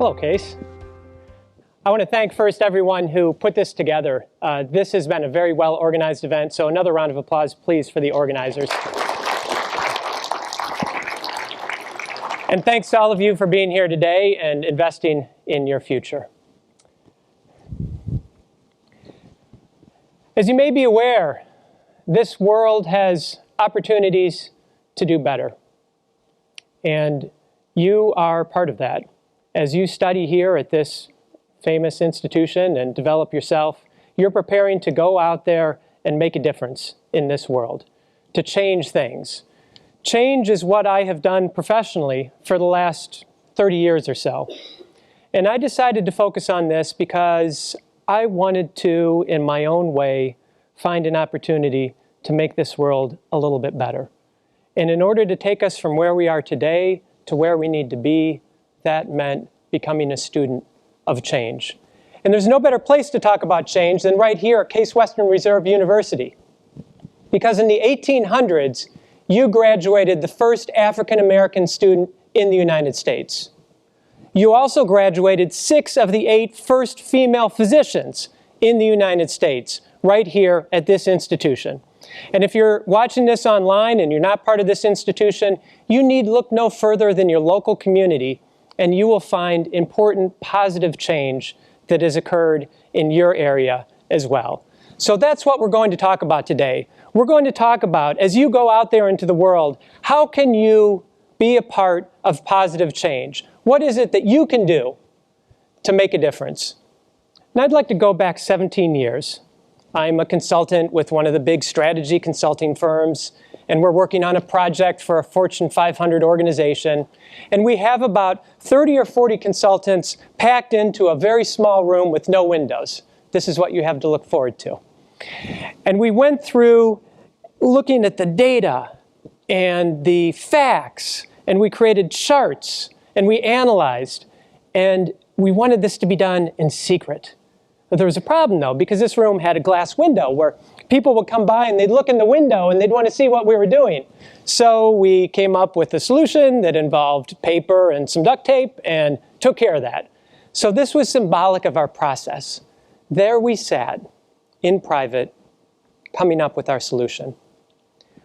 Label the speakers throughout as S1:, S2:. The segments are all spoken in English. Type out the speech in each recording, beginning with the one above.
S1: Hello, Case. I want to thank first everyone who put this together. This has been a very well-organized event, so another round of applause, please, for the organizers. And thanks to all of you for being here today and investing in your future. As you may be aware, this world has opportunities to do better. And you are part of that. As you study here at this famous institution and develop yourself, you're preparing to go out there and make a difference in this world, to change things. Change is what I have done professionally for the last 30 years or so. And I decided to focus on this because I wanted to, in my own way, find an opportunity to make this world a little bit better. And in order to take us from where we are today to where we need to be, that meant becoming a student of change. And there's no better place to talk about change than right here at Case Western Reserve University. Because in the 1800s, you graduated the first African-American student in the United States. You also graduated 6 of the 8 first female physicians in the United States, right here at this institution. And if you're watching this online and you're not part of this institution, you need look no further than your local community, and you will find important positive change that has occurred in your area as well. So that's what we're going to talk about today. We're going to talk about, as you go out there into the world, how can you be a part of positive change? What is it that you can do to make a difference? And I'd like to go back 17 years. I'm a consultant with one of the big strategy consulting firms, and we're working on a project for a Fortune 500 organization. And we have about 30 or 40 consultants packed into a very small room with no windows. This is what you have to look forward to. And we went through looking at the data and the facts, and we created charts, and we analyzed, and we wanted this to be done in secret. But there was a problem, though, because this room had a glass window where people would come by and they'd look in the window and they'd want to see what we were doing. So we came up with a solution that involved paper and some duct tape and took care of that. So this was symbolic of our process. There we sat in private, coming up with our solution.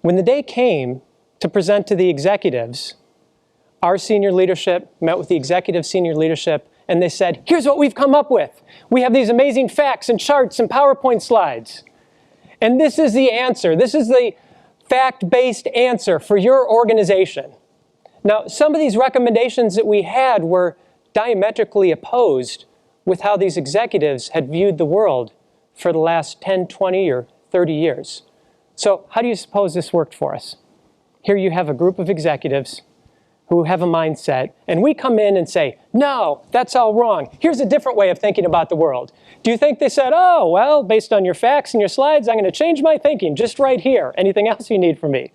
S1: When the day came to present to the executives, our senior leadership met with the executive senior leadership, and they said, here's what we've come up with. We have these amazing facts and charts and PowerPoint slides. And this is the answer. This is the fact-based answer for your organization. Now, some of these recommendations that we had were diametrically opposed with how these executives had viewed the world for the last 10, 20, or 30 years. So how do you suppose this worked for us? Here you have a group of executives who have a mindset, and we come in and say, no, that's all wrong. Here's a different way of thinking about the world. Do you think they said, oh, well, based on your facts and your slides, I'm going to change my thinking just right here. Anything else you need from me?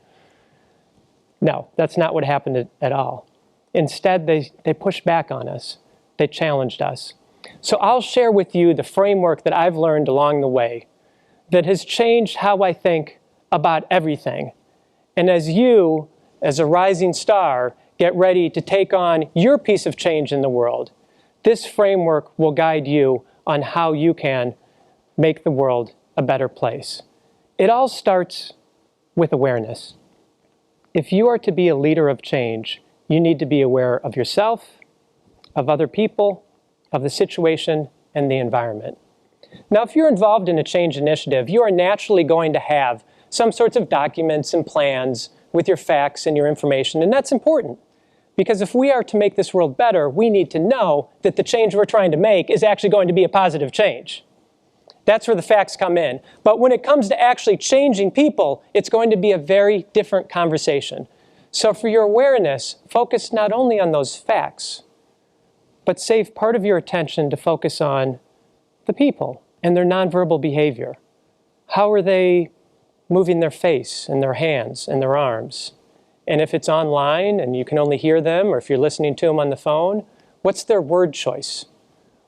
S1: No, that's not what happened at all. Instead, they pushed back on us. They challenged us. So I'll share with you the framework that I've learned along the way that has changed how I think about everything. And as you, as a rising star, get ready to take on your piece of change in the world, this framework will guide you on how you can make the world a better place. It all starts with awareness. If you are to be a leader of change, you need to be aware of yourself, of other people, of the situation, and the environment. Now, if you're involved in a change initiative, you are naturally going to have some sorts of documents and plans with your facts and your information, and that's important. Because if we are to make this world better, we need to know that the change we're trying to make is actually going to be a positive change. That's where the facts come in. But when it comes to actually changing people, it's going to be a very different conversation. So for your awareness, focus not only on those facts, but save part of your attention to focus on the people and their nonverbal behavior. How are they moving their face and their hands and their arms? And if it's online and you can only hear them, or if you're listening to them on the phone, what's their word choice?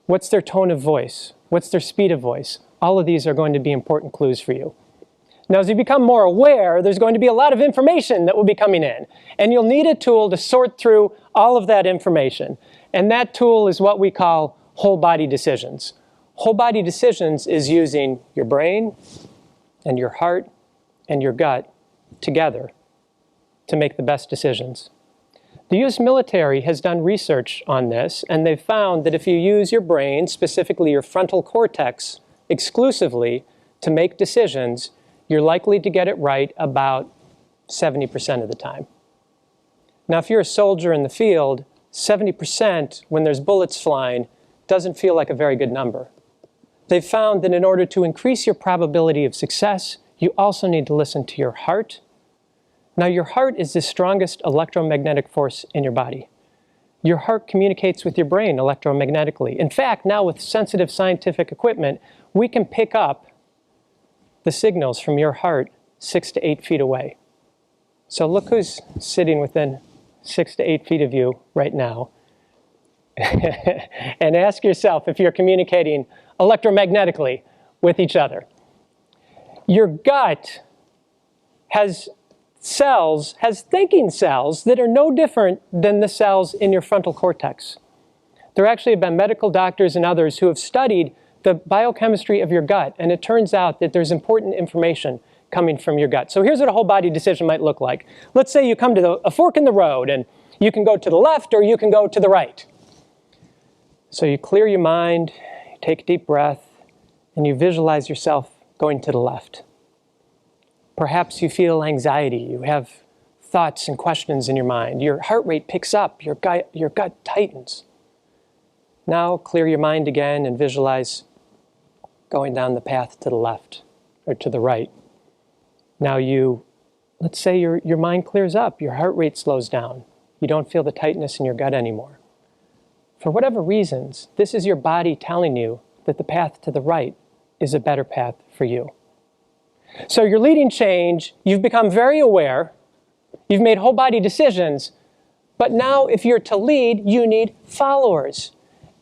S1: What's their tone of voice? What's their speed of voice? All of these are going to be important clues for you. Now, as you become more aware, there's going to be a lot of information that will be coming in. And you'll need a tool to sort through all of that information. And that tool is what we call whole body decisions. Whole body decisions is using your brain and your heart and your gut together to make the best decisions. The US military has done research on this, and they've found that if you use your brain, specifically your frontal cortex, exclusively to make decisions, you're likely to get it right about 70% of the time. Now, if you're a soldier in the field, 70% when there's bullets flying doesn't feel like a very good number. They've found that in order to increase your probability of success, you also need to listen to your heart. Now, your heart is the strongest electromagnetic force in your body. Your heart communicates with your brain electromagnetically. In fact, now with sensitive scientific equipment, we can pick up the signals from your heart 6 to 8 feet away. So look who's sitting within 6 to 8 feet of you right now. And ask yourself if you're communicating electromagnetically with each other. Your gut has thinking cells that are no different than the cells in your frontal cortex. There actually have been medical doctors and others who have studied the biochemistry of your gut, and it turns out that there's important information coming from your gut. So here's what a whole body decision might look like. Let's say you come to a fork in the road, and you can go to the left or you can go to the right. So you clear your mind, you take a deep breath, and you visualize yourself going to the left. Perhaps you feel anxiety, you have thoughts and questions in your mind. Your heart rate picks up, your gut tightens. Now clear your mind again and visualize going down the path to the left or to the right. Now let's say your mind clears up, your heart rate slows down. You don't feel the tightness in your gut anymore. For whatever reasons, this is your body telling you that the path to the right is a better path for you. So you're leading change, you've become very aware, you've made whole body decisions, but now if you're to lead, you need followers.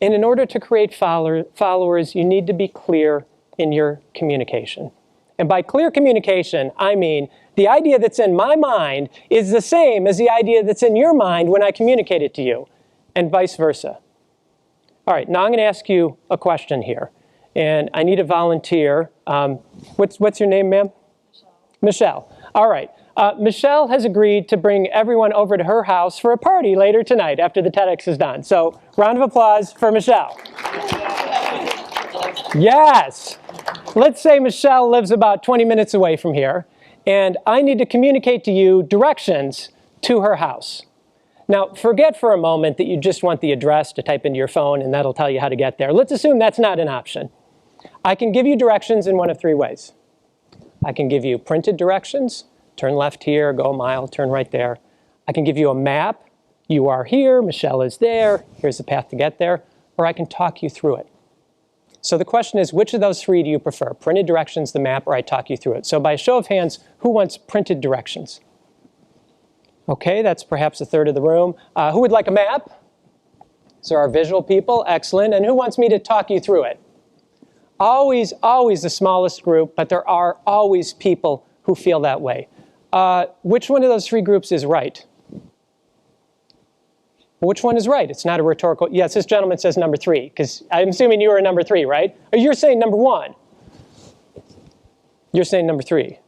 S1: And in order to create followers, you need to be clear in your communication. And by clear communication, I mean the idea that's in my mind is the same as the idea that's in your mind when I communicate it to you, and vice versa. All right, now I'm going to ask you a question here. And I need a volunteer. What's your name, ma'am? Michelle. All right. Michelle has agreed to bring everyone over to her house for a party later tonight after the TEDx is done. So round of applause for Michelle. Yes. Let's say Michelle lives about 20 minutes away from here, and I need to communicate to you directions to her house. Now, forget for a moment that you just want the address to type into your phone and that'll tell you how to get there. Let's assume that's not an option. I can give you directions in one of three ways. I can give you printed directions, turn left here, go a mile, turn right there. I can give you a map, you are here, Michelle is there, here's the path to get there, or I can talk you through it. So the question is, which of those three do you prefer? Printed directions, the map, or I talk you through it? So by a show of hands, who wants printed directions? Okay, that's perhaps a third of the room. Who would like a map? So our visual people, excellent. And who wants me to talk you through it? Always the smallest group, but there are always people who feel that way. Which one of those three groups is right? Which one is right? It's not a rhetorical. Yes, this gentleman says number 3, because I'm assuming you were number 3, right? Or you're saying number 1. You're saying number 3.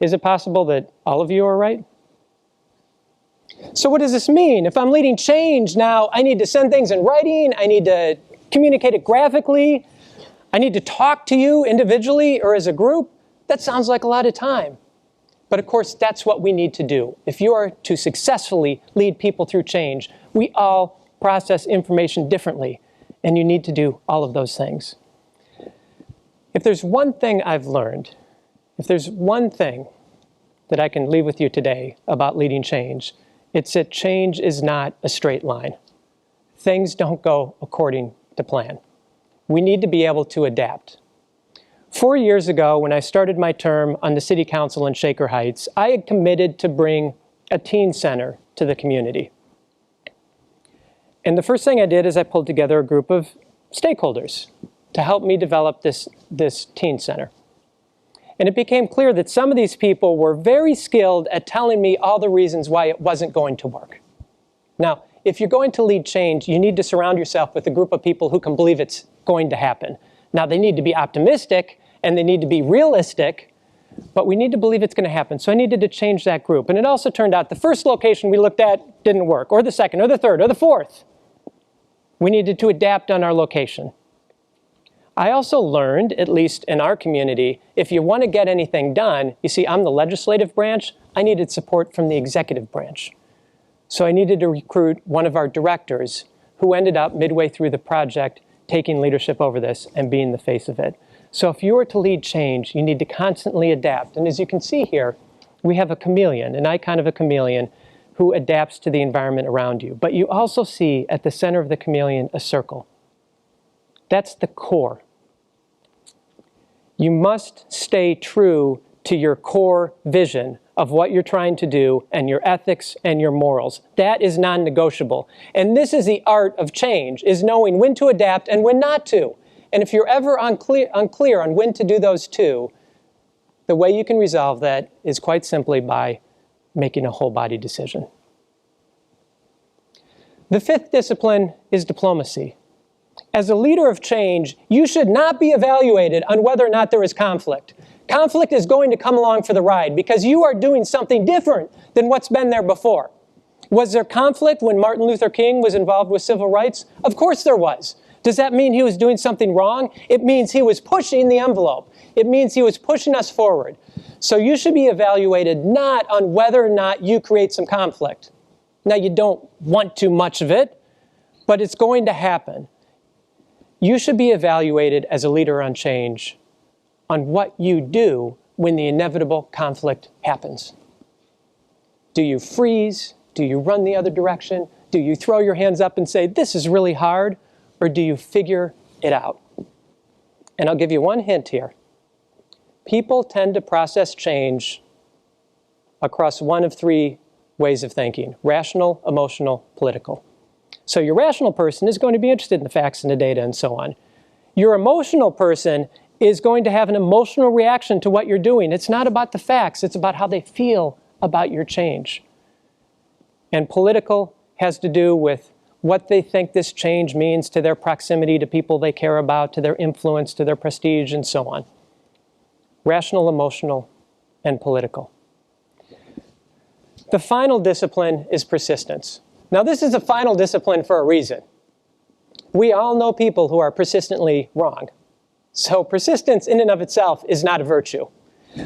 S1: Is it possible that all of you are right? So what does this mean? If I'm leading change now, I need to send things in writing, I need to communicate it graphically, I need to talk to you individually or as a group. That sounds like a lot of time. But of course, that's what we need to do. If you are to successfully lead people through change, we all process information differently, and you need to do all of those things. If there's one thing I've learned, if there's one thing that I can leave with you today about leading change, it's that change is not a straight line. Things don't go according to plan. We need to be able to adapt. 4 years ago, when I started my term on the City Council in Shaker Heights, I had committed to bring a teen center to the community. And the first thing I did is I pulled together a group of stakeholders to help me develop this teen center. And it became clear that some of these people were very skilled at telling me all the reasons why it wasn't going to work. Now, if you're going to lead change, you need to surround yourself with a group of people who can believe it's going to happen. Now, they need to be optimistic and they need to be realistic, but we need to believe it's going to happen. So I needed to change that group. And it also turned out the first location we looked at didn't work, or the second, or the third, or the fourth. We needed to adapt on our location. I also learned, at least in our community, if you want to get anything done, you see, I'm the legislative branch, I needed support from the executive branch. So I needed to recruit one of our directors who ended up midway through the project taking leadership over this and being the face of it. So if you are to lead change, you need to constantly adapt. And as you can see here, we have a chameleon, an icon of a chameleon, who adapts to the environment around you. But you also see at the center of the chameleon a circle. That's the core. You must stay true to your core vision of what you're trying to do and your ethics and your morals. That is non-negotiable. And this is the art of change, is knowing when to adapt and when not to. And if you're ever unclear on when to do those two, the way you can resolve that is quite simply by making a whole body decision. The fifth discipline is diplomacy. As a leader of change, you should not be evaluated on whether or not there is conflict. Conflict is going to come along for the ride because you are doing something different than what's been there before. Was there conflict when Martin Luther King was involved with civil rights? Of course there was. Does that mean he was doing something wrong? It means he was pushing the envelope. It means he was pushing us forward. So you should be evaluated not on whether or not you create some conflict. Now, you don't want too much of it, but it's going to happen. You should be evaluated as a leader on change on what you do when the inevitable conflict happens. Do you freeze? Do you run the other direction? Do you throw your hands up and say, this is really hard? Or do you figure it out? And I'll give you one hint here. People tend to process change across one of three ways of thinking: rational, emotional, political. So your rational person is going to be interested in the facts and the data and so on. Your emotional person is going to have an emotional reaction to what you're doing. It's not about the facts, it's about how they feel about your change. And political has to do with what they think this change means to their proximity to people they care about, to their influence, to their prestige, and so on. Rational, emotional, and political. The final discipline is persistence. Now, this is a final discipline for a reason. We all know people who are persistently wrong. So persistence in and of itself is not a virtue.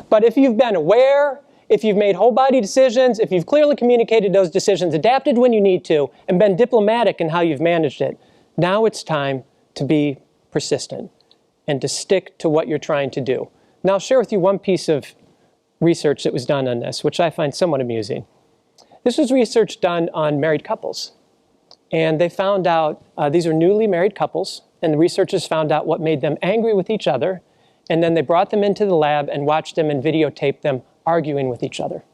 S1: But if you've been aware, if you've made whole body decisions, if you've clearly communicated those decisions, adapted when you need to, and been diplomatic in how you've managed it, now it's time to be persistent and to stick to what you're trying to do. Now, I'll share with you one piece of research that was done on this, which I find somewhat amusing. This was research done on married couples. And they found out, these are newly married couples, and the researchers found out what made them angry with each other, and then they brought them into the lab and watched them and videotaped them arguing with each other.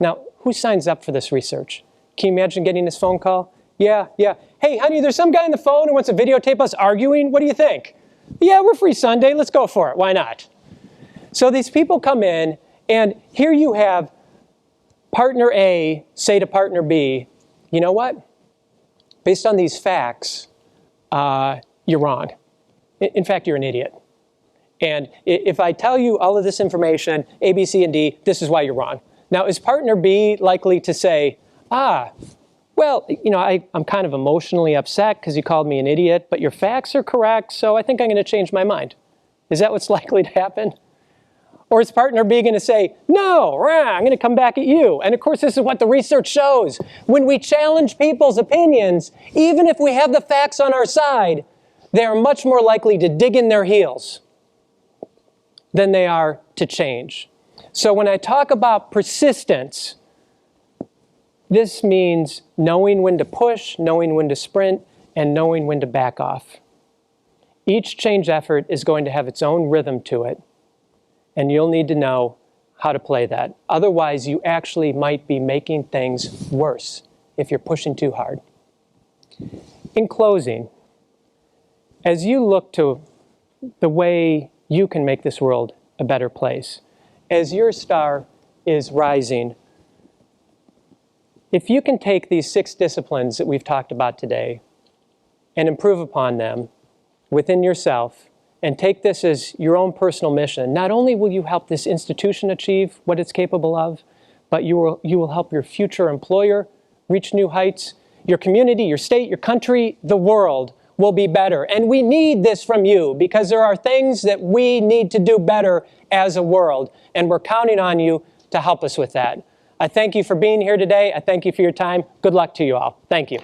S1: Now, who signs up for this research? Can you imagine getting this phone call? Yeah. Hey, honey, there's some guy on the phone who wants to videotape us arguing. What do you think? Yeah, we're free Sunday. Let's go for it. Why not? So these people come in, and here you have partner A say to partner B, you know what? Based on these facts, you're wrong. In fact, you're an idiot. And if I tell you all of this information, A, B, C, and D, this is why you're wrong. Now, is partner B likely to say, well, you know, I'm kind of emotionally upset because you called me an idiot, but your facts are correct, so I think I'm going to change my mind? Is that what's likely to happen? Or is partner B going to say, no, I'm going to come back at you? And of course, this is what the research shows. When we challenge people's opinions, even if we have the facts on our side, they are much more likely to dig in their heels than they are to change. So when I talk about persistence, this means knowing when to push, knowing when to sprint, and knowing when to back off. Each change effort is going to have its own rhythm to it, and you'll need to know how to play that. Otherwise, you actually might be making things worse if you're pushing too hard. In closing, as you look to the way you can make this world a better place, as your star is rising, If you can take these 6 disciplines that we've talked about today and improve upon them within yourself and take this as your own personal mission, not only will you help this institution achieve what it's capable of, but you will help your future employer reach new heights. Your community, your state, your country, the world will be better. And we need this from you because there are things that we need to do better as a world. And we're counting on you to help us with that. I thank you for being here today. I thank you for your time. Good luck to you all. Thank you.